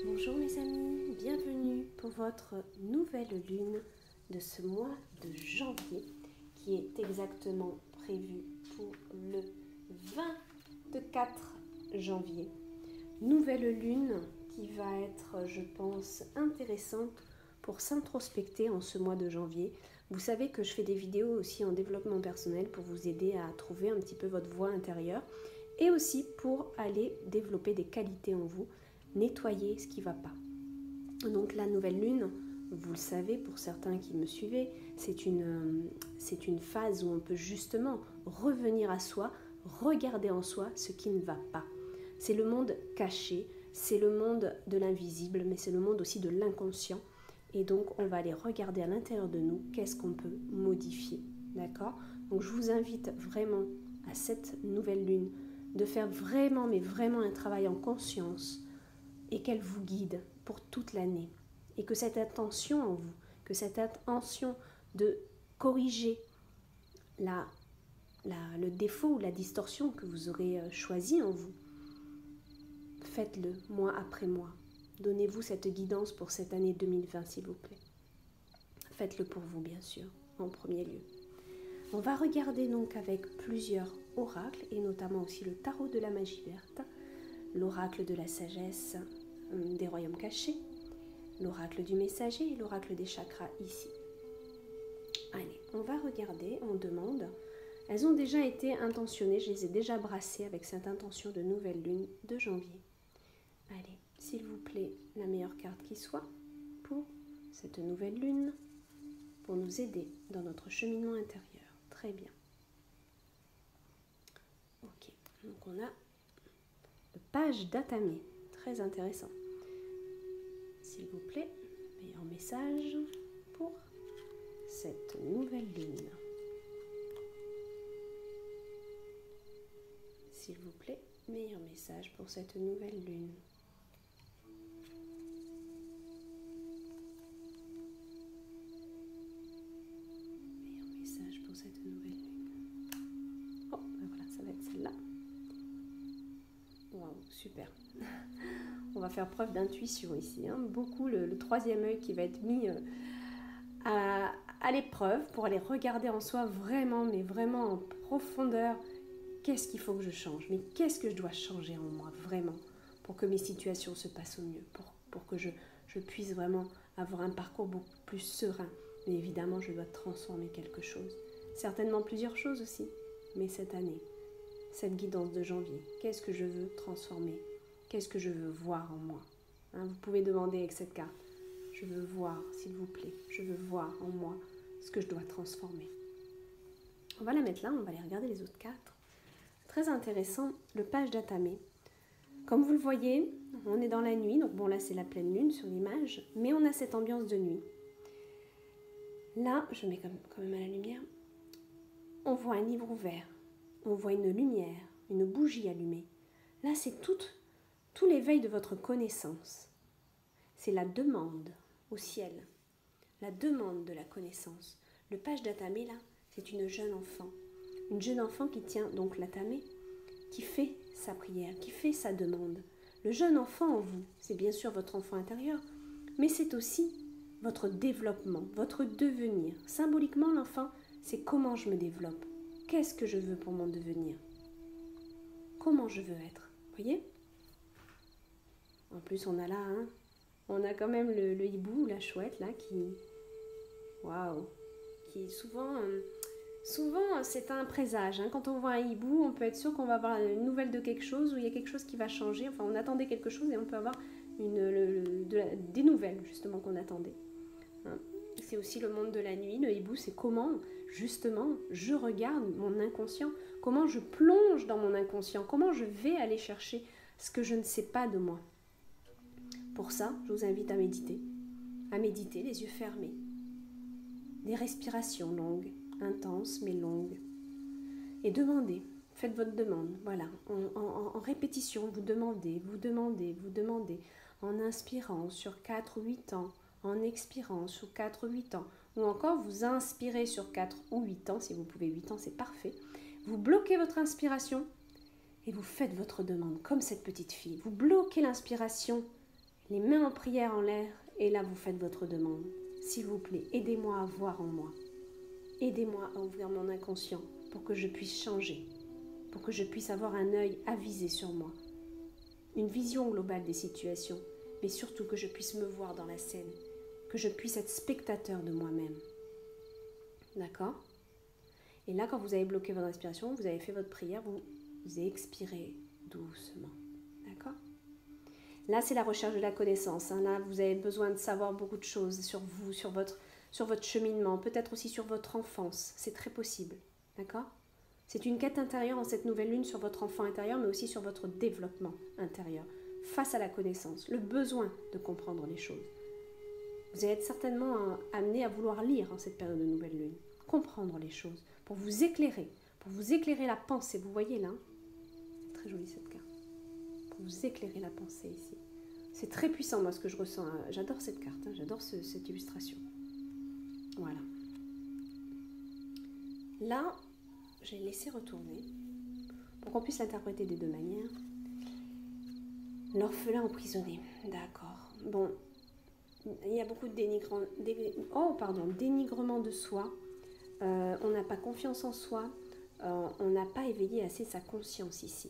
Bonjour mes amis, bienvenue pour votre nouvelle lune de ce mois de janvier qui est exactement prévu pour le 24 janvier. Nouvelle lune qui va être, je pense, intéressante pour s'introspecter en ce mois de janvier. Vous savez que je fais des vidéos aussi en développement personnel pour vous aider à trouver un petit peu votre voix intérieure et aussi pour aller développer des qualités en vous, nettoyer ce qui ne va pas. Donc la nouvelle lune, vous le savez pour certains qui me suivez, c'est une phase où on peut justement revenir à soi, regarder en soi ce qui ne va pas. C'est le monde caché, c'est le monde de l'invisible, mais c'est le monde aussi de l'inconscient. Et donc on va aller regarder à l'intérieur de nous qu'est-ce qu'on peut modifier. D'accord ? Donc je vous invite vraiment à cette nouvelle lune de faire vraiment, mais vraiment un travail en conscience et qu'elle vous guide pour toute l'année. Et que cette intention en vous, que cette intention de corriger le défaut ou la distorsion que vous aurez choisi en vous, faites-le mois après mois. Donnez-vous cette guidance pour cette année 2020, s'il vous plaît. Faites-le pour vous, bien sûr, en premier lieu. On va regarder donc avec plusieurs oracles, et notamment aussi le tarot de la magie verte, l'oracle de la sagesse des royaumes cachés, l'oracle du messager et l'oracle des chakras ici. Allez, on va regarder, on demande. Elles ont déjà été intentionnées, je les ai déjà brassées avec cette intention de nouvelle lune de janvier. Allez, s'il vous plaît, la meilleure carte qui soit pour cette nouvelle lune, pour nous aider dans notre cheminement intérieur. Très bien. Ok, donc on a le page d'Atamé, très intéressant. S'il vous plaît, meilleur message pour cette nouvelle lune. S'il vous plaît, meilleur message pour cette nouvelle lune. Meilleur message pour cette nouvelle lune. Oh, ben voilà, ça va être celle-là. Waouh, super. On va faire preuve d'intuition ici. Hein. Beaucoup le troisième œil qui va être mis à l'épreuve pour aller regarder en soi vraiment, mais vraiment en profondeur. Qu'est-ce qu'il faut que je change? Mais qu'est-ce que je dois changer en moi vraiment pour que mes situations se passent au mieux, pour que je puisse vraiment avoir un parcours beaucoup plus serein. Mais évidemment, je dois transformer quelque chose. Certainement plusieurs choses aussi. Mais cette année, cette guidance de janvier, qu'est-ce que je veux transformer? Qu'est-ce que je veux voir en moi? Hein, vous pouvez demander avec cette carte. Je veux voir, s'il vous plaît. Je veux voir en moi ce que je dois transformer. On va la mettre là, on va aller regarder les autres cartes. Très intéressant, le page d'Atamé. Comme vous le voyez, on est dans la nuit, donc bon là c'est la pleine lune sur l'image, mais on a cette ambiance de nuit. Là, je mets quand même à la lumière, on voit un livre ouvert, on voit une lumière, une bougie allumée. Là c'est tout l'éveil de votre connaissance. C'est la demande au ciel, la demande de la connaissance. Le page d'Atamé là, c'est une jeune enfant. Une jeune enfant qui tient donc l'Atamé, qui fait sa prière, qui fait sa demande. Le jeune enfant en vous, c'est bien sûr votre enfant intérieur, mais c'est aussi votre développement, votre devenir. Symboliquement, l'enfant, c'est comment je me développe. Qu'est-ce que je veux pour mon devenir? Comment je veux être? Vous voyez? En plus, on a là, hein, on a quand même le hibou, la chouette, là, qui... Waouh! Qui souvent... Souvent, c'est un présage. Hein. Quand on voit un hibou, on peut être sûr qu'on va avoir une nouvelle de quelque chose ou il y a quelque chose qui va changer. Enfin, on attendait quelque chose et on peut avoir des nouvelles, justement, qu'on attendait. Hein. C'est aussi le monde de la nuit. Le hibou, c'est comment, justement, je regarde mon inconscient. Comment je plonge dans mon inconscient. Comment je vais aller chercher ce que je ne sais pas de moi. Pour ça, je vous invite à méditer. À méditer, les yeux fermés. Des respirations longues. Intense mais longue. Et demandez, faites votre demande, voilà, en répétition, vous demandez, en inspirant sur 4 ou 8 ans, en expirant sur 4 ou 8 ans, ou encore vous inspirez sur 4 ou 8 ans, si vous pouvez 8 ans c'est parfait, vous bloquez votre inspiration et vous faites votre demande comme cette petite fille. Vous bloquez l'inspiration, les mains en prière en l'air, et là vous faites votre demande. S'il vous plaît, aidez-moi à voir en moi. Aidez-moi à ouvrir mon inconscient pour que je puisse changer, pour que je puisse avoir un œil avisé sur moi, une vision globale des situations, mais surtout que je puisse me voir dans la scène, que je puisse être spectateur de moi-même. D'accord ? Et là, quand vous avez bloqué votre respiration, vous avez fait votre prière, vous expirez doucement. D'accord ? Là, c'est la recherche de la connaissance. Là, vous avez besoin de savoir beaucoup de choses sur vous, sur votre cheminement, peut-être aussi sur votre enfance. C'est très possible. D'accord ? C'est une quête intérieure en cette nouvelle lune sur votre enfant intérieur, mais aussi sur votre développement intérieur, face à la connaissance, le besoin de comprendre les choses. Vous allez être certainement amené à vouloir lire en cette période de nouvelle lune, comprendre les choses, pour vous éclairer la pensée. Vous voyez là, c'est très joli cette carte. Pour vous éclairer la pensée ici. C'est très puissant, moi, ce que je ressens. J'adore cette carte, j'adore cette illustration. Voilà. Là, j'ai laissé retourner, pour qu'on puisse l'interpréter des deux manières. L'orphelin emprisonné. D'accord. Bon, il y a beaucoup de dénigrement de soi. On n'a pas confiance en soi. On n'a pas éveillé assez sa conscience ici.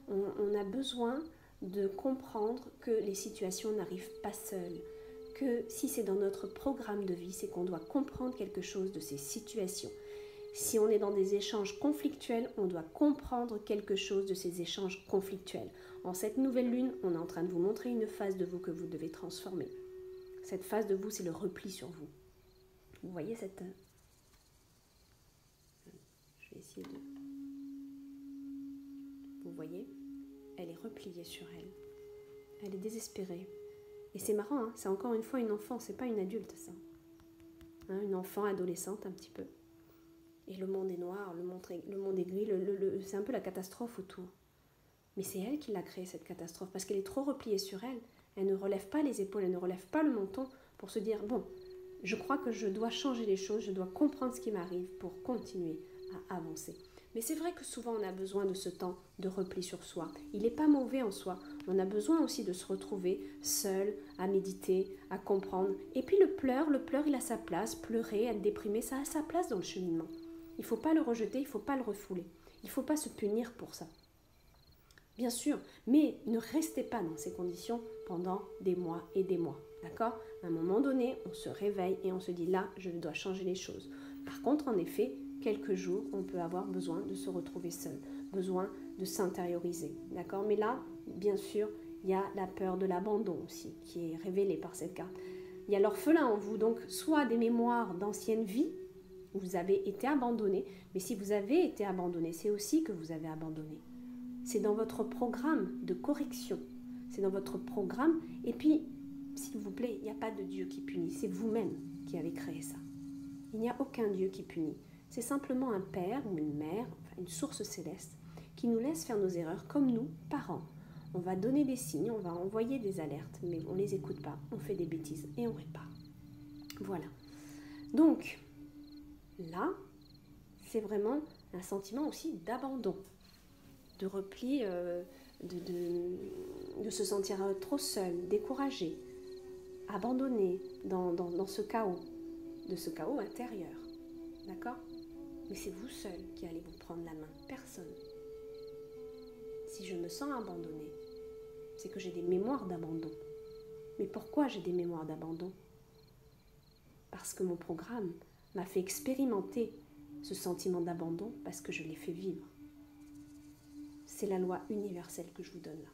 On a besoin de comprendre que les situations n'arrivent pas seules, que si c'est dans notre programme de vie, c'est qu'on doit comprendre quelque chose de ces situations. Si on est dans des échanges conflictuels, on doit comprendre quelque chose de ces échanges conflictuels. En cette nouvelle lune, on est en train de vous montrer une phase de vous que vous devez transformer. Cette phase de vous, c'est le repli sur vous. Vous voyez cette... Je vais essayer de... Vous voyez ? Elle est repliée sur elle. Elle est désespérée. Et c'est marrant, c'est encore une fois une enfant, c'est pas une adulte ça. Une enfant, adolescente un petit peu. Et le monde est noir, le monde est gris, c'est un peu la catastrophe autour. Mais c'est elle qui l'a créée cette catastrophe, parce qu'elle est trop repliée sur elle. Elle ne relève pas les épaules, elle ne relève pas le menton pour se dire, bon, je crois que je dois changer les choses, je dois comprendre ce qui m'arrive pour continuer à avancer. Mais c'est vrai que souvent on a besoin de ce temps de repli sur soi. Il n'est pas mauvais en soi. On a besoin aussi de se retrouver seul, à méditer, à comprendre. Et puis le pleur, il a sa place. Pleurer, être déprimé, ça a sa place dans le cheminement. Il ne faut pas le rejeter, il ne faut pas le refouler. Il ne faut pas se punir pour ça. Bien sûr, mais ne restez pas dans ces conditions pendant des mois et des mois. D'accord ? À un moment donné, on se réveille et on se dit là, je dois changer les choses. Par contre, en effet, quelques jours, on peut avoir besoin de se retrouver seul, besoin de s'intérioriser. D'accord ? Mais là, bien sûr, il y a la peur de l'abandon aussi, qui est révélée par cette carte. Il y a l'orphelin en vous, donc soit des mémoires d'anciennes vies, où vous avez été abandonné, mais si vous avez été abandonné, c'est aussi que vous avez abandonné. C'est dans votre programme de correction, c'est dans votre programme, et puis, s'il vous plaît, il n'y a pas de Dieu qui punit, c'est vous-même qui avez créé ça. Il n'y a aucun Dieu qui punit. C'est simplement un père ou une mère, enfin une source céleste, qui nous laisse faire nos erreurs comme nous, parents. On va donner des signes, on va envoyer des alertes, mais on ne les écoute pas, on fait des bêtises et on répare. Voilà. Donc, là, c'est vraiment un sentiment aussi d'abandon, de repli, de se sentir trop seul, découragé, abandonné dans ce chaos, de ce chaos intérieur. D'accord ? Mais c'est vous seul qui allez vous prendre la main, personne. Si je me sens abandonnée, c'est que j'ai des mémoires d'abandon. Mais pourquoi j'ai des mémoires d'abandon ? Parce que mon programme m'a fait expérimenter ce sentiment d'abandon parce que je l'ai fait vivre. C'est la loi universelle que je vous donne là.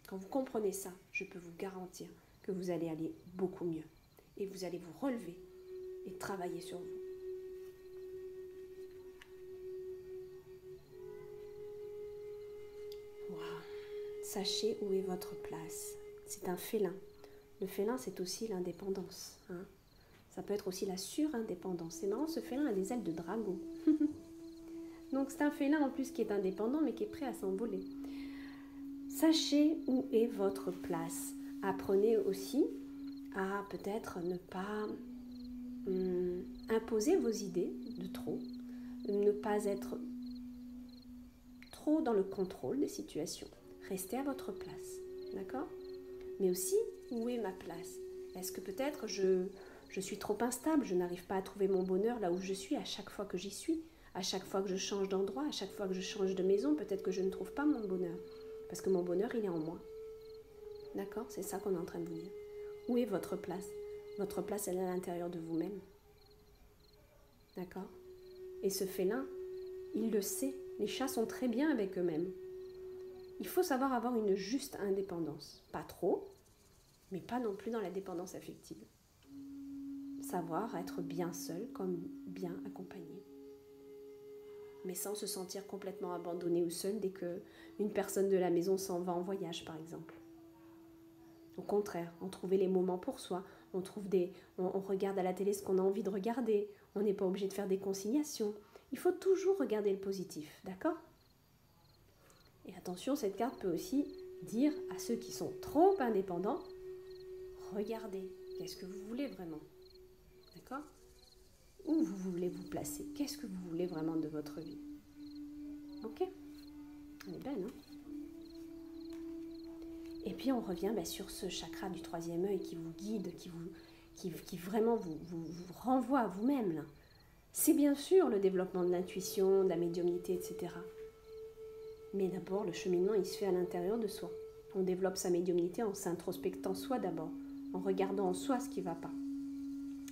Quand vous comprenez ça, je peux vous garantir que vous allez aller beaucoup mieux. Et vous allez vous relever et travailler sur vous. Wow. Sachez où est votre place. C'est un félin. Le félin, c'est aussi l'indépendance. Ça peut être aussi la surindépendance. C'est marrant, ce félin a des ailes de dragon. Donc c'est un félin en plus qui est indépendant, mais qui est prêt à s'envoler. Sachez où est votre place. Apprenez aussi à peut-être ne pas imposer vos idées de trop, ne pas être trop dans le contrôle des situations. Restez à votre place, d'accord? Mais aussi, où est ma place? Est-ce que peut-être je suis trop instable, je n'arrive pas à trouver mon bonheur là où je suis à chaque fois que j'y suis? À chaque fois que je change d'endroit, à chaque fois que je change de maison, peut-être que je ne trouve pas mon bonheur. Parce que mon bonheur, il est en moi. D'accord? C'est ça qu'on est en train de vous dire. Où est votre place? Votre place, elle est à l'intérieur de vous-même. D'accord? Et ce félin, il le sait. Les chats sont très bien avec eux-mêmes. Il faut savoir avoir une juste indépendance. Pas trop, mais pas non plus dans la dépendance affective. Savoir être bien seul comme bien accompagné. Mais sans se sentir complètement abandonné ou seul dès qu'une personne de la maison s'en va en voyage, par exemple. Au contraire, on trouve les moments pour soi, on regarde à la télé ce qu'on a envie de regarder, on n'est pas obligé de faire des consignations. Il faut toujours regarder le positif, d'accord? Et attention, cette carte peut aussi dire à ceux qui sont trop indépendants, regardez, qu'est-ce que vous voulez vraiment? D'accord? Où vous voulez vous placer? Qu'est-ce que vous voulez vraiment de votre vie? Ok? Elle est belle, hein? Et puis on revient sur ce chakra du troisième œil qui vous guide, qui vraiment vous renvoie à vous-même. Là. C'est bien sûr le développement de l'intuition, de la médiumnité, etc. Mais d'abord, le cheminement, il se fait à l'intérieur de soi. On développe sa médiumnité en s'introspectant soi d'abord, en regardant en soi ce qui ne va pas.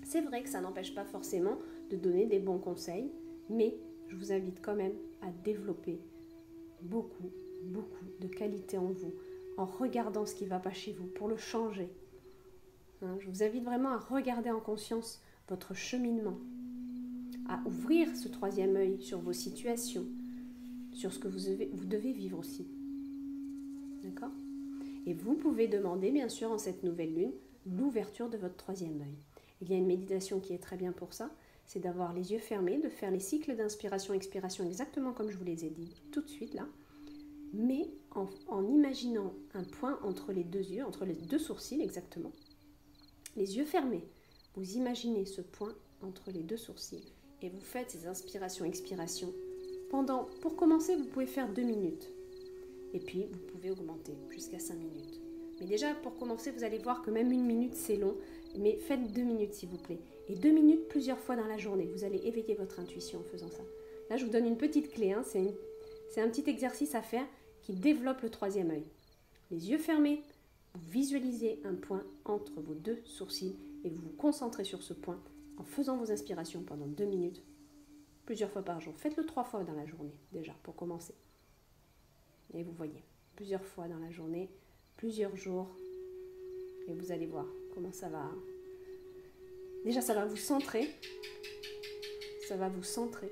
C'est vrai que ça n'empêche pas forcément de donner des bons conseils, mais je vous invite quand même à développer beaucoup de qualités en vous, en regardant ce qui ne va pas chez vous, pour le changer. Je vous invite vraiment à regarder en conscience votre cheminement, à ouvrir ce troisième œil sur vos situations, sur ce que vous devez vivre aussi. D'accord? Et vous pouvez demander, bien sûr, en cette nouvelle lune, l'ouverture de votre troisième œil. Il y a une méditation qui est très bien pour ça, c'est d'avoir les yeux fermés, de faire les cycles d'inspiration-expiration exactement comme je vous les ai dit tout de suite là, mais en imaginant un point entre les deux yeux, entre les deux sourcils exactement, les yeux fermés. Vous imaginez ce point entre les deux sourcils et vous faites ces inspirations-expirations. Pour commencer, vous pouvez faire 2 minutes. Et puis, vous pouvez augmenter jusqu'à 5 minutes. Mais déjà, pour commencer, vous allez voir que même 1 minute, c'est long. Mais faites 2 minutes, s'il vous plaît. Et 2 minutes plusieurs fois dans la journée. Vous allez éveiller votre intuition en faisant ça. Là, je vous donne une petite clé. Hein. C'est un petit exercice à faire qui développe le troisième œil. Les yeux fermés, vous visualisez un point entre vos deux sourcils et vous vous concentrez sur ce point en faisant vos inspirations pendant 2 minutes, plusieurs fois par jour. Faites-le 3 fois dans la journée, déjà, pour commencer. Et vous voyez, plusieurs fois dans la journée, plusieurs jours, et vous allez voir comment ça va. Déjà, ça va vous centrer. Ça va vous centrer.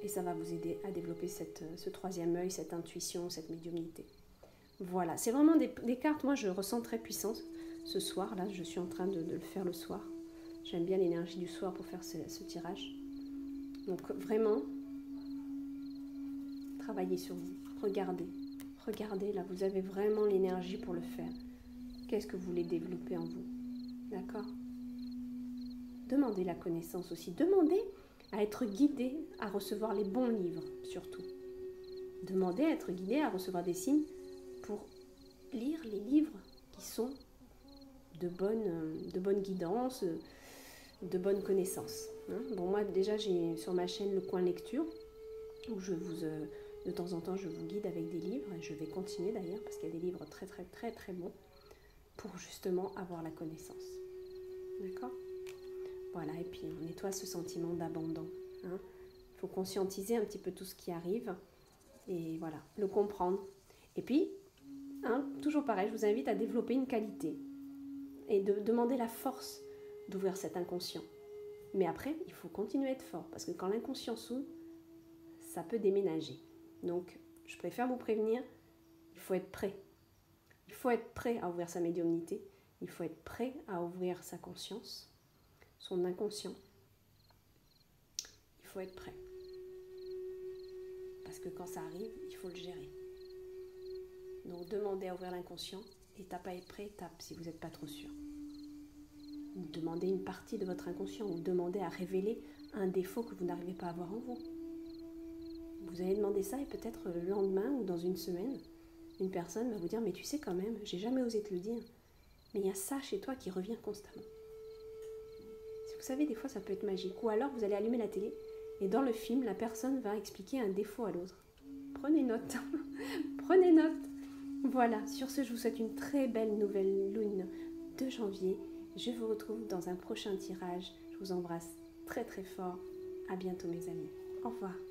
Et ça va vous aider à développer ce troisième œil, cette intuition, cette médiumnité. Voilà, c'est vraiment des cartes, moi je ressens très puissantes ce soir, là je suis en train de le faire le soir. J'aime bien l'énergie du soir pour faire ce tirage. Donc vraiment, travaillez sur vous, regardez là, vous avez vraiment l'énergie pour le faire. Qu'est-ce que vous voulez développer en vous? D'accord? Demandez la connaissance aussi, demandez à être guidé à recevoir les bons livres surtout. Demandez à être guidé à recevoir des signes pour lire les livres qui sont de bonne guidance, de bonnes connaissances. Bon, moi déjà j'ai sur ma chaîne le coin lecture où de temps en temps je vous guide avec des livres et je vais continuer d'ailleurs parce qu'il y a des livres très très très très bons pour justement avoir la connaissance. D'accord? Voilà, et puis on nettoie ce sentiment d'abandon. Il faut conscientiser un petit peu tout ce qui arrive et voilà, le comprendre. Et puis, toujours pareil, je vous invite à développer une qualité et de demander la force d'ouvrir cet inconscient. Mais après, il faut continuer à être fort parce que quand l'inconscient s'ouvre, ça peut déménager. Donc, je préfère vous prévenir, il faut être prêt. Il faut être prêt à ouvrir sa médiumnité, il faut être prêt à ouvrir sa conscience, son inconscient. Il faut être prêt. Parce que quand ça arrive, il faut le gérer. Donc demandez à ouvrir l'inconscient, étape après étape si vous n'êtes pas trop sûr. Demandez une partie de votre inconscient ou demandez à révéler un défaut que vous n'arrivez pas à voir en vous. Vous allez demander ça et peut-être le lendemain ou dans une semaine, une personne va vous dire « mais tu sais quand même, j'ai jamais osé te le dire, mais il y a ça chez toi qui revient constamment ». Si vous savez, des fois ça peut être magique. Ou alors vous allez allumer la télé et dans le film, la personne va expliquer un défaut à l'autre. Prenez note, prenez note. Voilà, sur ce, je vous souhaite une très belle nouvelle lune de janvier. Je vous retrouve dans un prochain tirage. Je vous embrasse très très fort. À bientôt mes amis. Au revoir.